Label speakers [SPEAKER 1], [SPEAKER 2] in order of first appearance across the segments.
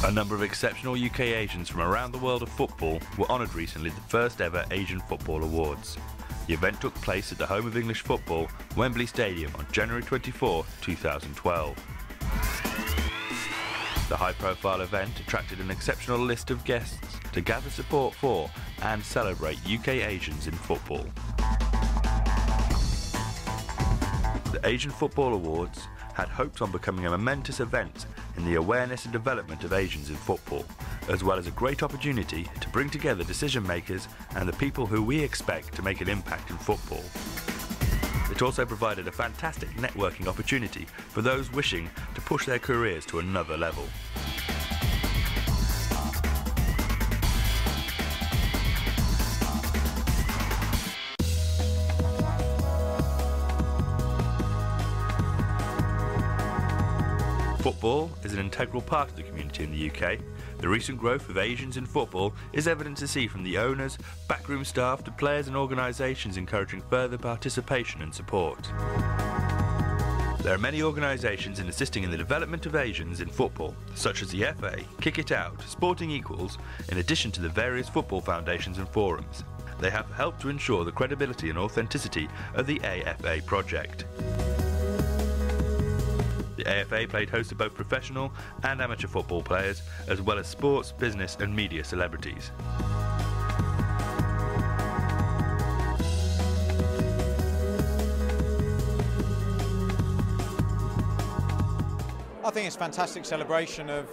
[SPEAKER 1] A number of exceptional UK Asians from around the world of football were honoured recently at the first ever Asian Football Awards. The event took place at the home of English football, Wembley Stadium, on January 24, 2012. The high-profile event attracted an exceptional list of guests to gather support for and celebrate UK Asians in football. The Asian Football Awards had hoped on becoming a momentous event in the awareness and development of Asians in football, as well as a great opportunity to bring together decision makers and the people who we expect to make an impact in football. It also provided a fantastic networking opportunity for those wishing to push their careers to another level. Football is an integral part of the community in the UK. The recent growth of Asians in football is evident to see from the owners, backroom staff to players and organisations encouraging further participation and support. There are many organisations assisting in the development of Asians in football, such as the FA, Kick It Out, Sporting Equals, in addition to the various football foundations and forums. They have helped to ensure the credibility and authenticity of the AFA project. The AFA played host to both professional and amateur football players, as well as sports, business and media celebrities.
[SPEAKER 2] I think it's a fantastic celebration of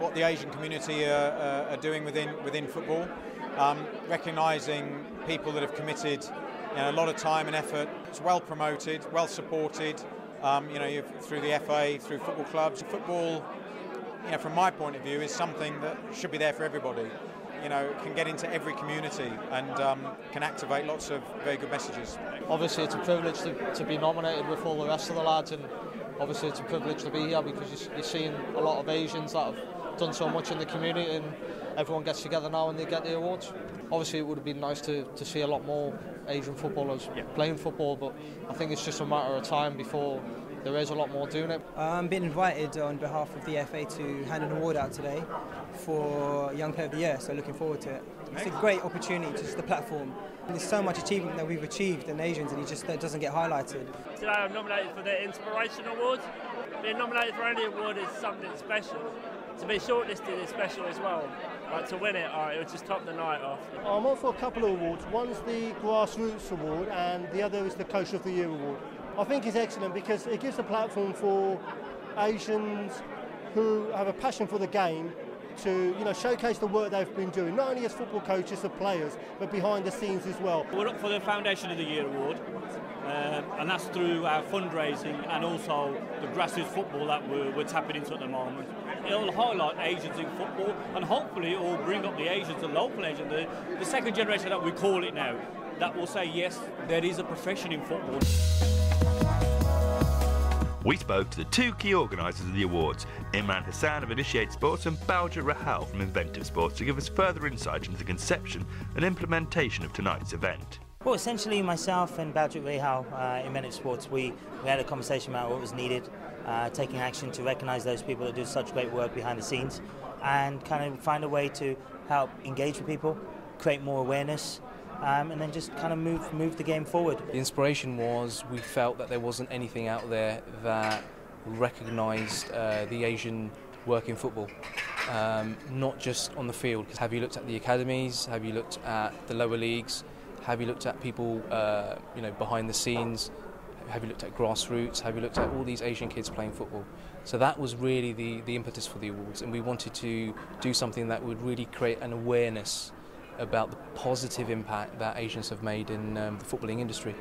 [SPEAKER 2] what the Asian community are doing within football, recognising people that have committed a lot of time and effort. It's well promoted, well supported. Through the FA, through football clubs. Football, from my point of view, is something that should be there for everybody. It can get into every community and can activate lots of very good messages.
[SPEAKER 3] Obviously, it's a privilege to be nominated with all the rest of the lads, and obviously it's a privilege to be here because you're seeing a lot of Asians that have done so much in the community, and everyone gets together now and they get the awards. Obviously, it would have been nice to see a lot more Asian footballers playing football, but I think it's just a matter of time before there is a lot more doing it.
[SPEAKER 4] I'm being invited on behalf of the FA to hand an award out today for Young Player of the Year, so looking forward to it. It's a great opportunity, just the platform. And there's so much achievement that we've achieved in Asians, and that doesn't get highlighted.
[SPEAKER 5] Today I'm nominated for the Inspiration Award. Being nominated for any award is something special. To be shortlisted is special as well. Like to win it, it would just top the night off.
[SPEAKER 6] I'm up for a couple of awards. One's the Grassroots Award and the other is the Coach of the Year Award. I think it's excellent because it gives a platform for Asians who have a passion for the game to showcase the work they've been doing, not only as football coaches or players, but behind the scenes as well.
[SPEAKER 7] We're up for the Foundation of the Year Award, and that's through our fundraising and also the grassroots football that we're tapping into at the moment. It'll highlight Asians in football, and hopefully it will bring up the Asians, the local Asians, the second generation that we call it now, that will say, yes, there is a profession in football.
[SPEAKER 1] We spoke to the two key organisers of the awards, Imran Hassan of Initiate Sports and Baljit Rihal from Inventive Sports, to give us further insight into the conception and implementation of tonight's event.
[SPEAKER 8] Well, essentially myself and Baljit Rihal, Inventive Sports, we had a conversation about what was needed, taking action to recognise those people that do such great work behind the scenes, and kind of find a way to help engage with people, create more awareness, and then just kind of move the game forward.
[SPEAKER 9] The inspiration was we felt that there wasn't anything out there that recognised the Asian work in football, not just on the field. Have you looked at the academies? Have you looked at the lower leagues? Have you looked at people behind the scenes? Have you looked at grassroots? Have you looked at all these Asian kids playing football? So that was really the impetus for the awards, and we wanted to do something that would really create an awareness about the positive impact that Asians have made in the footballing industry.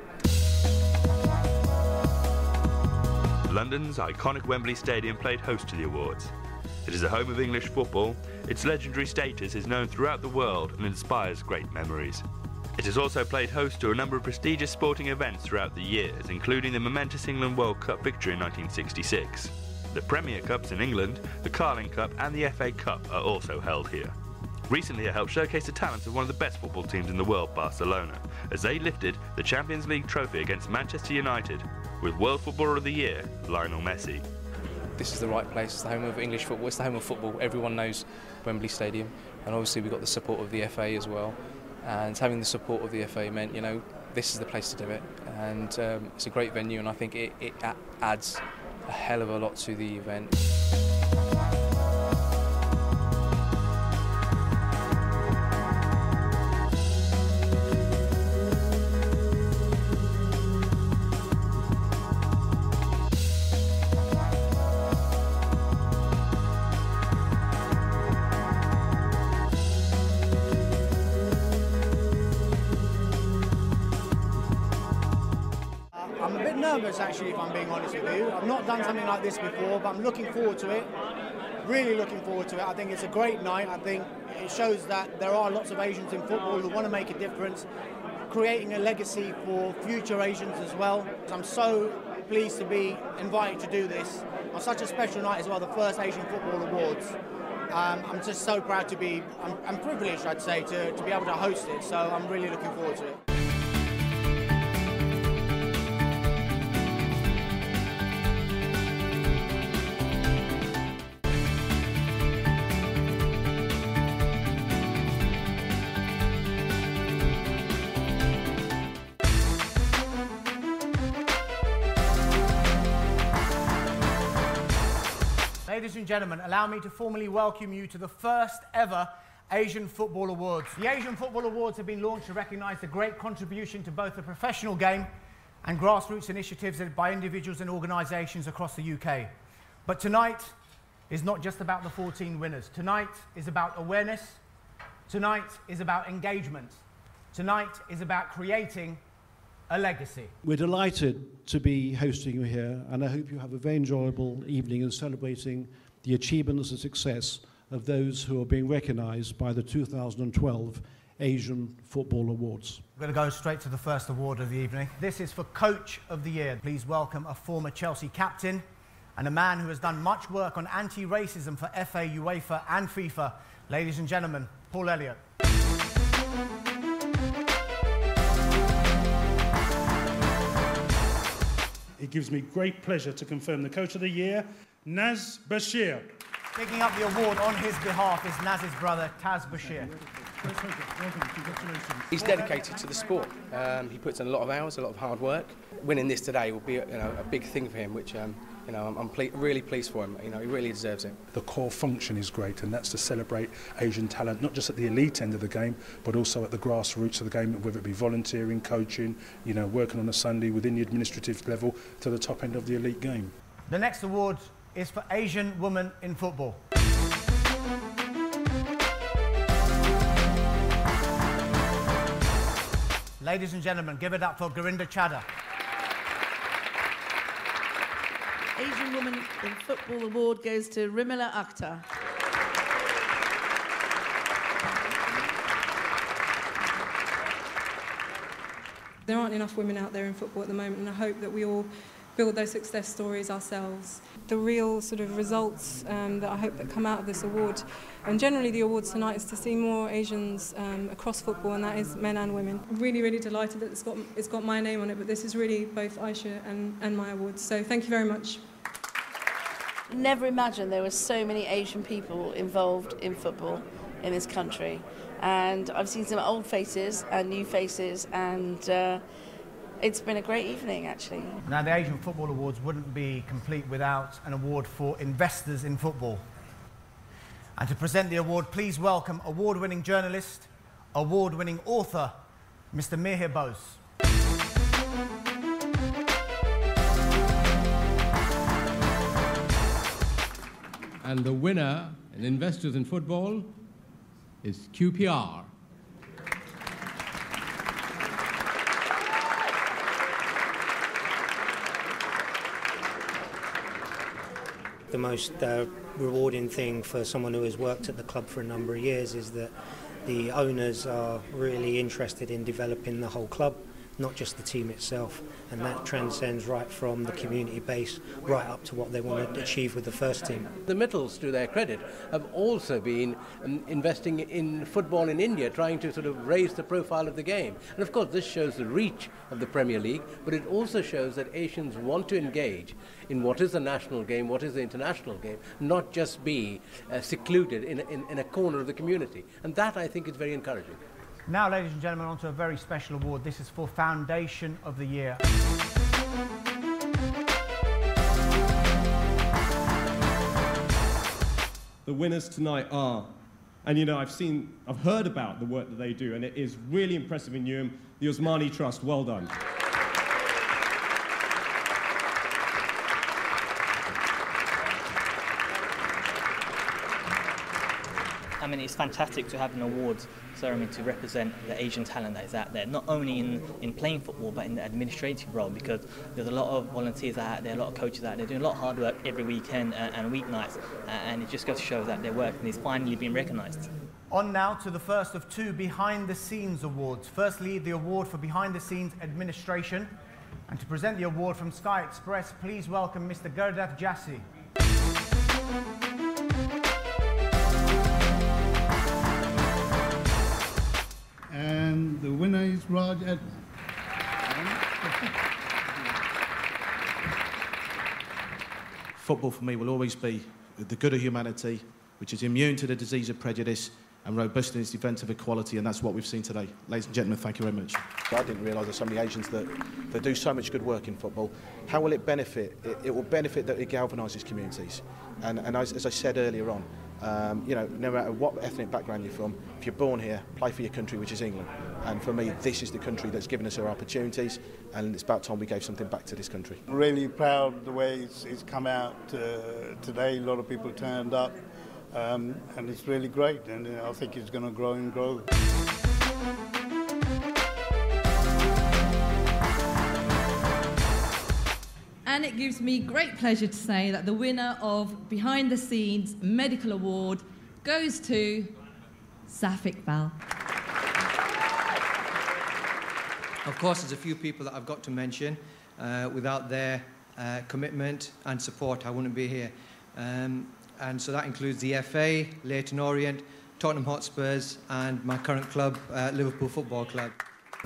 [SPEAKER 1] London's iconic Wembley Stadium played host to the awards. It is the home of English football. Its legendary status is known throughout the world and inspires great memories. It has also played host to a number of prestigious sporting events throughout the years, including the momentous England World Cup victory in 1966. The Premier Cups in England, the Carling Cup and the FA Cup are also held here. Recently it helped showcase the talents of one of the best football teams in the world, Barcelona, as they lifted the Champions League trophy against Manchester United with World Footballer of the Year, Lionel Messi.
[SPEAKER 9] this is the right place. It's the home of English football. It's the home of football. Everyone knows Wembley Stadium, and obviously we've got the support of the FA as well. And having the support of the FA meant, you know, this is the place to do it. And it's a great venue, and I think it adds a hell of a lot to the event.
[SPEAKER 10] Actually, if I'm being honest with you, I've not done something like this before, but I'm looking forward to it. Really looking forward to it. I think it's a great night. I think it shows that there are lots of Asians in football who want to make a difference, creating a legacy for future Asians as well. I'm so pleased to be invited to do this on such a special night as well, the first Asian Football Awards. I'm just so proud to be, I'm privileged, I'd say, to be able to host it. So I'm really looking forward to it.
[SPEAKER 11] Ladies and gentlemen, allow me to formally welcome you to the first ever Asian Football Awards. The Asian Football Awards have been launched to recognise the great contribution to both the professional game and grassroots initiatives by individuals and organisations across the UK. But tonight is not just about the 14 winners. Tonight is about awareness. Tonight is about engagement. Tonight is about creating a legacy.
[SPEAKER 12] We're delighted to be hosting you here, and I hope you have a very enjoyable evening in celebrating the achievements and success of those who are being recognised by the 2012 Asian Football Awards.
[SPEAKER 11] We're going to go straight to the first award of the evening. This is for Coach of the Year. Please welcome a former Chelsea captain and a man who has done much work on anti-racism for FA, UEFA and FIFA. Ladies and gentlemen, Paul Elliot.
[SPEAKER 13] It gives me great pleasure to confirm the Coach of the Year, Naz Bashir.
[SPEAKER 11] Picking up the award on his behalf is Naz's brother, Taz Bashir.
[SPEAKER 14] He's dedicated to the sport. He puts in a lot of hours, a lot of hard work. Winning this today will be a big thing for him, which I'm really pleased for him. He really deserves it.
[SPEAKER 15] The core function is great, and that's to celebrate Asian talent, not just at the elite end of the game, but also at the grassroots of the game, whether it be volunteering, coaching, working on a Sunday within the administrative level to the top end of the elite game.
[SPEAKER 11] The next award is for Asian Woman in Football. Ladies and gentlemen, give it up for Gurinder Chadha.
[SPEAKER 16] Asian Woman in Football Award goes to Rimila Akhtar.
[SPEAKER 17] There aren't enough women out there in football at the moment, and I hope that we all build those success stories ourselves. The real sort of results that I hope that come out of this award, and generally the awards tonight, is to see more Asians across football, and that is men and women. I'm really, really delighted that it's got my name on it, but this is really both Aisha and my awards, so thank you very much.
[SPEAKER 16] Never imagined there were so many Asian people involved in football in this country, and I've seen some old faces and new faces, and it's been a great evening, actually.
[SPEAKER 11] Now, the Asian Football Awards wouldn't be complete without an award for investors in football. And to present the award, please welcome award-winning journalist, award-winning author, Mr. Mihir Bose.
[SPEAKER 18] And the winner in Investors in Football is QPR.
[SPEAKER 19] The most rewarding thing for someone who has worked at the club for a number of years is that the owners are really interested in developing the whole club. not just the team itself, and that transcends right from the community base right up to what they want to achieve with the first team.
[SPEAKER 20] The Middles, to their credit, have also been investing in football in India, trying to sort of raise the profile of the game. And of course this shows the reach of the Premier League, but it also shows that Asians want to engage in what is the national game, what is the international game, not just be secluded in a corner of the community. And that, I think, is very encouraging.
[SPEAKER 11] Now, ladies and gentlemen, on to a very special award. This is for Foundation of the Year.
[SPEAKER 21] The winners tonight are, and you know, I've heard about the work that they do, and it is really impressive in Newham. The Osmani Trust, well done.
[SPEAKER 22] I mean, it's fantastic to have an awards ceremony to represent the Asian talent that is out there, not only in playing football, but in the administrative role, because there's a lot of volunteers out there, a lot of coaches out there doing a lot of hard work every weekend and weeknights, and it just goes to show that their work is finally being recognised.
[SPEAKER 11] On now to the first of two behind-the-scenes awards. Firstly, the award for behind-the-scenes administration. And to present the award from Sky Express, please welcome Mr. Gurdat Jassi.
[SPEAKER 23] And the winner is Raj.
[SPEAKER 24] Football for me will always be the good of humanity, which is immune to the disease of prejudice and robust in its defence of equality, and that's what we've seen today. Ladies and gentlemen, thank you very much.
[SPEAKER 25] I didn't realise there's so many Asians that do so much good work in football. How will it benefit? It will benefit that it galvanises communities. And as I said earlier on, you know, no matter what ethnic background you're from, if you're born here, play for your country, which is England. And for me, this is the country that's given us our opportunities, and it's about time we gave something back to this country.
[SPEAKER 23] I'm really proud the way it's come out today. A lot of people turned up, and it's really great, and I think it's going to grow and grow.
[SPEAKER 26] And it gives me great pleasure to say that the winner of Behind the Scenes Medical Award goes to Safik Bal.
[SPEAKER 27] Of course, there's a few people that I've got to mention. Without their commitment and support, I wouldn't be here. And so that includes the FA, Leyton Orient, Tottenham Hotspurs, and my current club, Liverpool Football Club.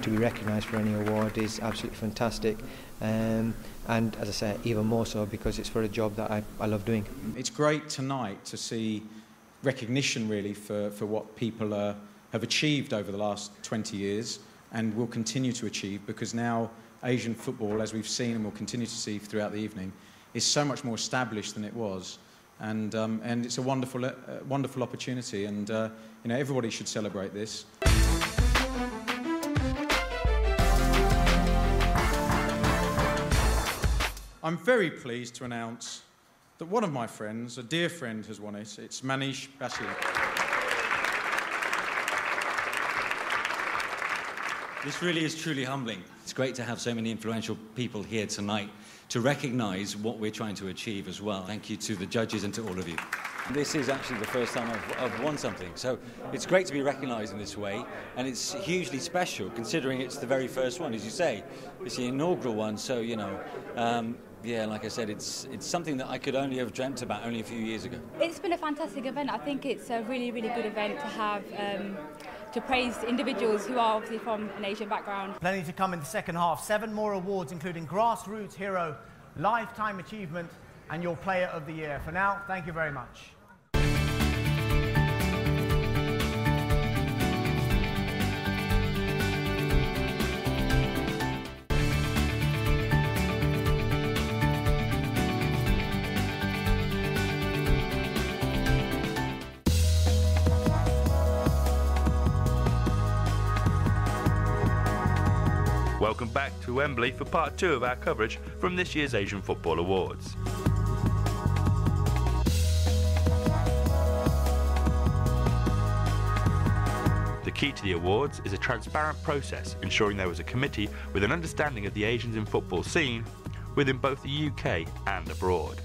[SPEAKER 28] To be recognised for any award is absolutely fantastic. And as I say, even more so because it's for a job that I love doing.
[SPEAKER 29] It's great tonight to see recognition really for what people have achieved over the last 20 years and will continue to achieve, because now Asian football, as we've seen and will continue to see throughout the evening, is so much more established than it was. And it's a wonderful opportunity, and you know, everybody should celebrate this. I'm very pleased to announce that one of my friends, a dear friend, has won it. It's Manish, Bhasin.
[SPEAKER 30] This really is truly humbling. It's great to have so many influential people here tonight to recognise what we're trying to achieve as well. Thank you to the judges and to all of you. This is actually the first time I've won something, so it's great to be recognised in this way, and it's hugely special considering it's the very first one, as you say. It's the inaugural one, so, you know, yeah, like I said, it's something that I could only have dreamt about only a few years ago.
[SPEAKER 31] It's been a fantastic event. I think it's a really, really good event to have, to praise individuals who are obviously from an Asian background.
[SPEAKER 11] Plenty to come in the second half. 7 more awards, including Grassroots Hero, Lifetime Achievement, and your Player of the Year. For now, thank you very much.
[SPEAKER 1] Welcome back to Wembley for part 2 of our coverage from this year's Asian Football Awards. The key to the awards is a transparent process, ensuring there was a committee with an understanding of the Asians in football scene within both the UK and abroad.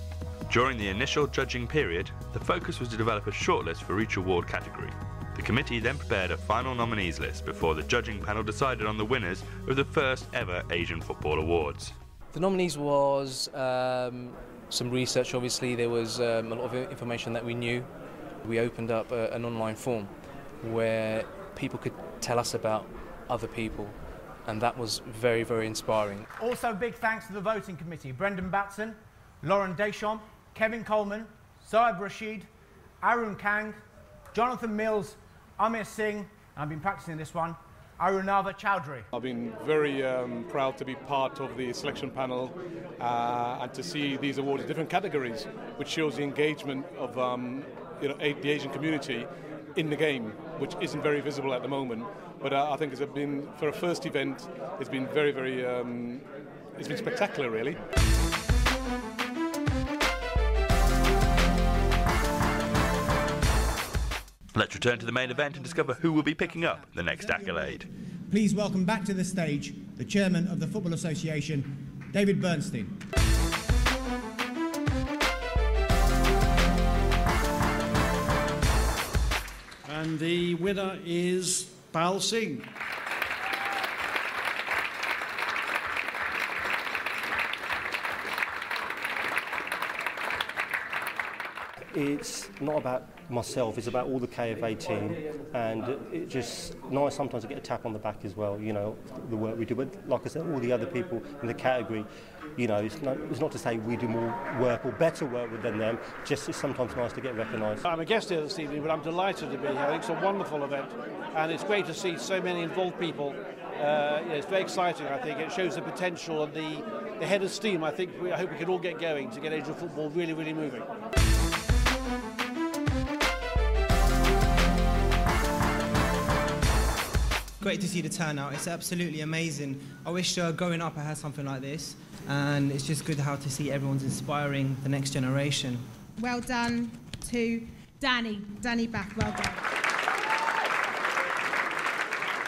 [SPEAKER 1] During the initial judging period, the focus was to develop a shortlist for each award category. The committee then prepared a final nominees list before the judging panel decided on the winners of the first ever Asian Football Awards.
[SPEAKER 14] The nominees was some research, obviously. There was a lot of information that we knew. We opened up an online form where people could tell us about other people, and that was very, very inspiring.
[SPEAKER 11] Also, big thanks to the voting committee: Brendan Batson, Lauren Deschamps, Kevin Coleman, Saib Rashid, Arun Kang, Jonathan Mills, Amir Singh, and I've been practicing this one, Arunava Chowdhury.
[SPEAKER 2] I've been very proud to be part of the selection panel and to see these awards in different categories, which shows the engagement of the Asian community in the game, which isn't very visible at the moment. But I think it's been, for a first event, it's been very, very, it's been spectacular, really.
[SPEAKER 1] Let's return to the main event and discover who will be picking up the next accolade.
[SPEAKER 11] Please welcome back to the stage the chairman of the Football Association, David Bernstein.
[SPEAKER 3] And the winner is Bhasin.
[SPEAKER 4] It's not about myself, it's about all the KFA team, and it's just nice sometimes to get a tap on the back as well, you know, the work we do. But like I said, all the other people in the category, you know, it's not to say we do more work or better work than them, just it's sometimes nice to get recognised.
[SPEAKER 3] I'm a guest here this evening, but I'm delighted to be here. I think it's a wonderful event, and it's great to see so many involved people. It's very exciting, I think. It shows the potential and the head of steam. I hope we can all get going to get Asian football really, really moving.
[SPEAKER 5] Great to see the turnout. It's absolutely amazing. I wish growing up I had something like this, and it's just good how to see everyone's inspiring the next generation.
[SPEAKER 26] Well done to Danny Back, well done.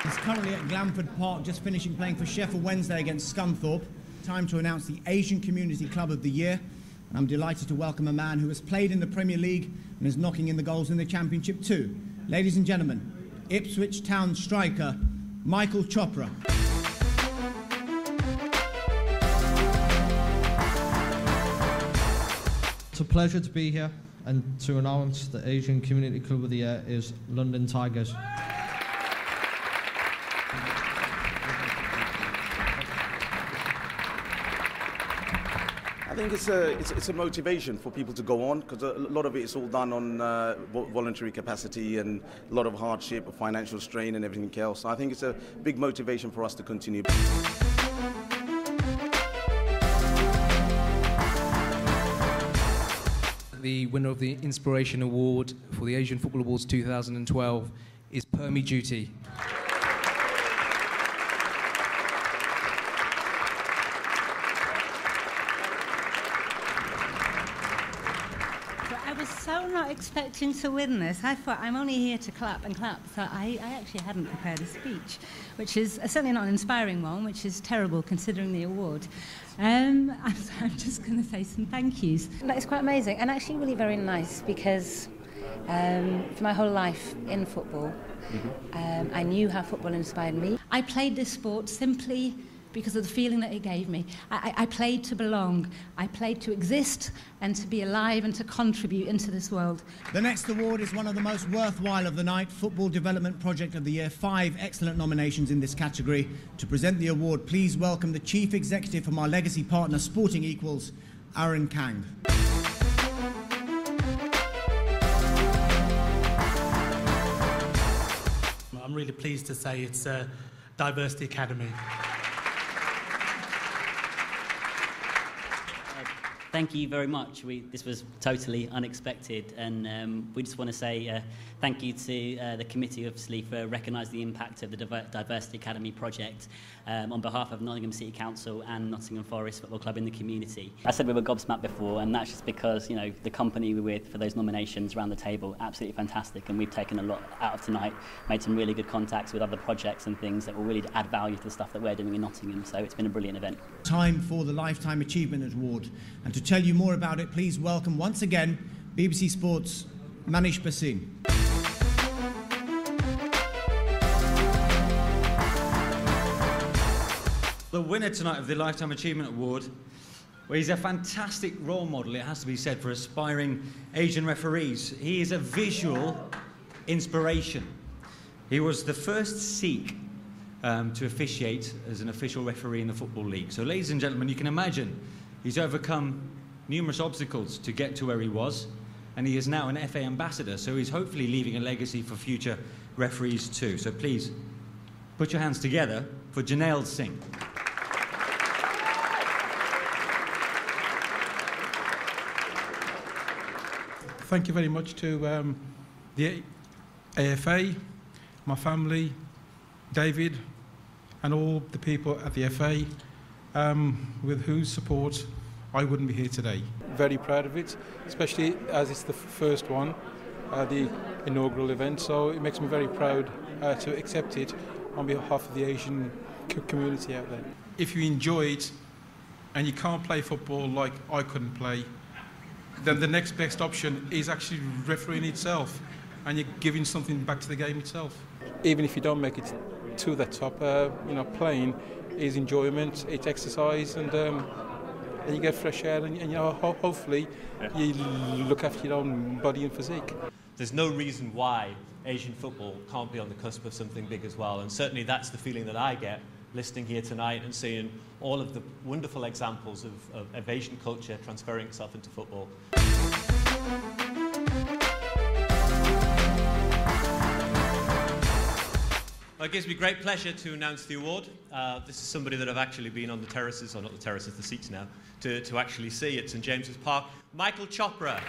[SPEAKER 11] He's currently at Glamford Park, just finishing playing for Sheffield Wednesday against Scunthorpe. Time to announce the Asian Community Club of the Year. And I'm delighted to welcome a man who has played in the Premier League and is knocking in the goals in the Championship too. Ladies and gentlemen, Ipswich Town striker, Michael Chopra.
[SPEAKER 6] It's a pleasure to be here and to announce the Asian Community Club of the Year is London Tigers.
[SPEAKER 25] I think it's a motivation for people to go on, because a lot of it is all done on voluntary capacity and a lot of hardship, financial strain and everything else. I think it's a big motivation for us to continue.
[SPEAKER 14] The winner of the Inspiration Award for the Asian Football Awards 2012 is Permi Duty.
[SPEAKER 7] Not expecting to win this. I thought I'm only here to clap and clap, so I actually hadn't prepared a speech, which is certainly not an inspiring one, which is terrible considering the award. I'm just going to say some thank yous.
[SPEAKER 8] It's quite amazing and actually really very nice, because for my whole life in football, I knew how football inspired me.
[SPEAKER 7] I played this sport simply because of the feeling that it gave me. I played to belong. I played to exist and to be alive and to contribute into this world.
[SPEAKER 11] The next award is one of the most worthwhile of the night, Football Development Project of the Year. 5 excellent nominations in this category. To present the award, please welcome the Chief Executive from our legacy partner, Sporting Equals, Arun Kang.
[SPEAKER 9] I'm really pleased to say it's a Diversity Academy.
[SPEAKER 10] Thank you very much. This was totally unexpected, and we just want to say thank you to the committee, obviously, for recognising the impact of the Diversity Academy project on behalf of Nottingham City Council and Nottingham Forest Football Club in the community. I said we were gobsmacked before, and that's just because, you know, the company we're with for those nominations around the table, absolutely fantastic, and we've taken a lot out of tonight, made some really good contacts with other projects and things that will really add value to the stuff that we're doing in Nottingham, so it's been a brilliant event.
[SPEAKER 11] Time for the Lifetime Achievement Award, and to tell you more about it, please welcome once again BBC Sports' Manish Bhasin.
[SPEAKER 30] The winner tonight of the Lifetime Achievement Award, well, he's a fantastic role model, it has to be said, for aspiring Asian referees. He is a visual inspiration. He was the first Sikh to officiate as an official referee in the Football League. So, ladies and gentlemen, you can imagine he's overcome numerous obstacles to get to where he was, and he is now an FA ambassador, so he's hopefully leaving a legacy for future referees too. So please, put your hands together for Janelle Singh.
[SPEAKER 12] Thank you very much to the AFA, my family, David, and all the people at the FA, with whose support I wouldn't be here today. Very proud of it, especially as it's the first one, the inaugural event, so it makes me very proud to accept it on behalf of the Asian community out there. If you enjoy it and you can't play football like I couldn't play, then the next best option is actually refereeing itself, and you're giving something back to the game itself. Even if you don't make it to the top, playing is enjoyment, it's exercise, and you get fresh air, and hopefully you look after your own body and physique.
[SPEAKER 13] There's no reason why Asian football can't be on the cusp of something big as well, and certainly that's the feeling that I get listening here tonight and seeing all of the wonderful examples of Asian culture transferring itself into football. Well, it gives me great pleasure to announce the award. This is somebody that I've actually been on the terraces, or not the terraces, the seats now, to actually see at St James's Park. Michael Chopra.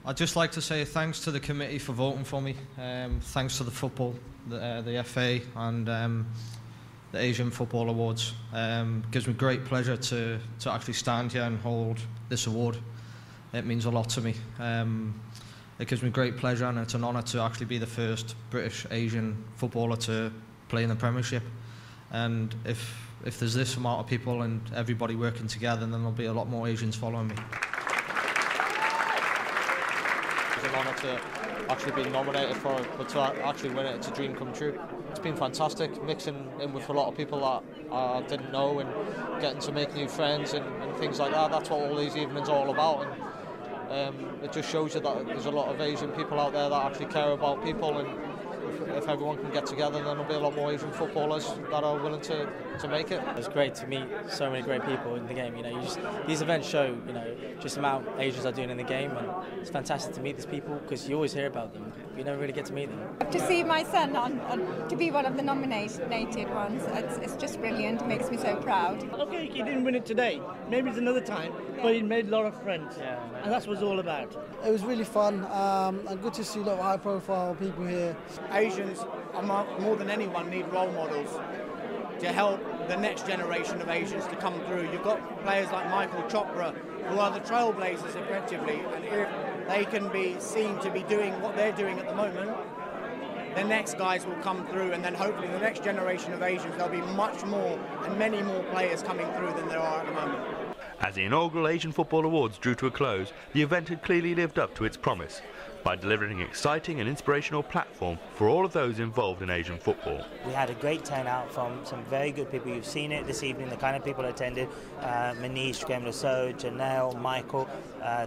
[SPEAKER 6] I'd just like to say thanks to the committee for voting for me. Thanks to the football, the FA, and the Asian Football Awards. It gives me great pleasure to actually stand here and hold this award. It means a lot to me. It gives me great pleasure, and it's an honour to actually be the first British Asian footballer to play in the Premiership. And if there's this amount of people and everybody working together, then there'll be a lot more Asians following me.
[SPEAKER 15] It's an honour to actually be nominated for it, but to actually win it, it's a dream come true. It's been fantastic, mixing in with a lot of people that I didn't know and getting to make new friends and things like that. That's what all these evenings are all about. And it just shows you that there's a lot of Asian people out there that actually care about people, and if everyone can get together, then there'll be a lot more Asian footballers that are willing to make it.
[SPEAKER 16] It's great to meet so many great people in the game. These events show, just the amount Asians are doing in the game, and it's fantastic to meet these people because you always hear about them, but you never really get to meet them.
[SPEAKER 17] To see my son to be one of the nominated ones, it's just brilliant. It makes me so proud.
[SPEAKER 18] Okay, he didn't win it today. Maybe it's another time, but he made a lot of friends, and that's what it's all about.
[SPEAKER 19] It was really fun, and good to see a lot of high-profile people here.
[SPEAKER 11] Asians, more than anyone, need role models to help the next generation of Asians to come through. You've got players like Michael Chopra, who are the trailblazers effectively, and if they can be seen to be doing what they're doing at the moment, the next guys will come through, and then hopefully the next generation of Asians, there'll be much more and many more players coming through than there are at the moment.
[SPEAKER 1] As the inaugural Asian Football Awards drew to a close, the event had clearly lived up to its promise by delivering an exciting and inspirational platform for all of those involved in Asian football.
[SPEAKER 20] We had a great turnout from some very good people. You've seen it this evening, the kind of people that attended. Manish, Saux, Janelle, Michael,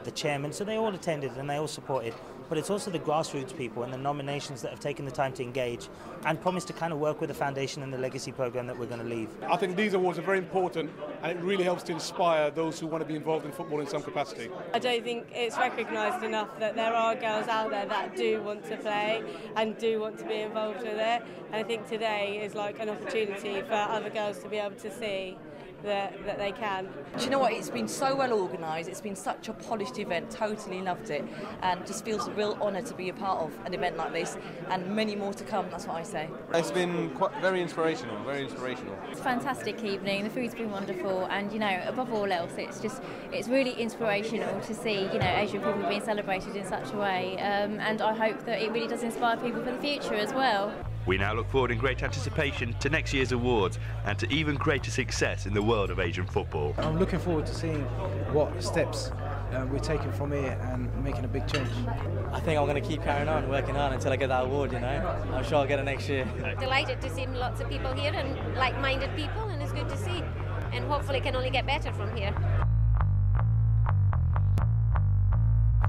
[SPEAKER 20] the chairman. So they all attended and they all supported. But it's also the grassroots people and the nominations that have taken the time to engage and promised to kind of work with the foundation and the legacy program that we're going to leave.
[SPEAKER 2] I think these awards are very important, and it really helps to inspire those who want to be involved in football in some capacity.
[SPEAKER 21] I don't think it's recognised enough that there are girls out there that do want to play and do want to be involved with it. And I think today is like an opportunity for other girls to be able to see that they can.
[SPEAKER 22] Do you know what, it's been so well organised, it's been such a polished event, totally loved it, and just feels a real honour to be a part of an event like this, and many more to come, that's what I say.
[SPEAKER 24] It's been very inspirational,
[SPEAKER 32] It's a fantastic evening, the food's been wonderful, and above all else, it's really inspirational to see Asian people being celebrated in such a way, and I hope that it really does inspire people for the future as well.
[SPEAKER 1] We now look forward in great anticipation to next year's awards and to even greater success in the world of Asian football.
[SPEAKER 19] I'm looking forward to seeing what steps
[SPEAKER 3] we're taking from here and making a big change.
[SPEAKER 16] I think I'm going to keep carrying on, working hard until I get that award, you know. I'm sure I'll get it next year.
[SPEAKER 4] Delighted to see lots of people here and like-minded people, and it's good to see. And hopefully it can only get better from here.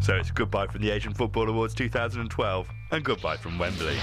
[SPEAKER 1] So it's goodbye from the Asian Football Awards 2012 and goodbye from Wembley.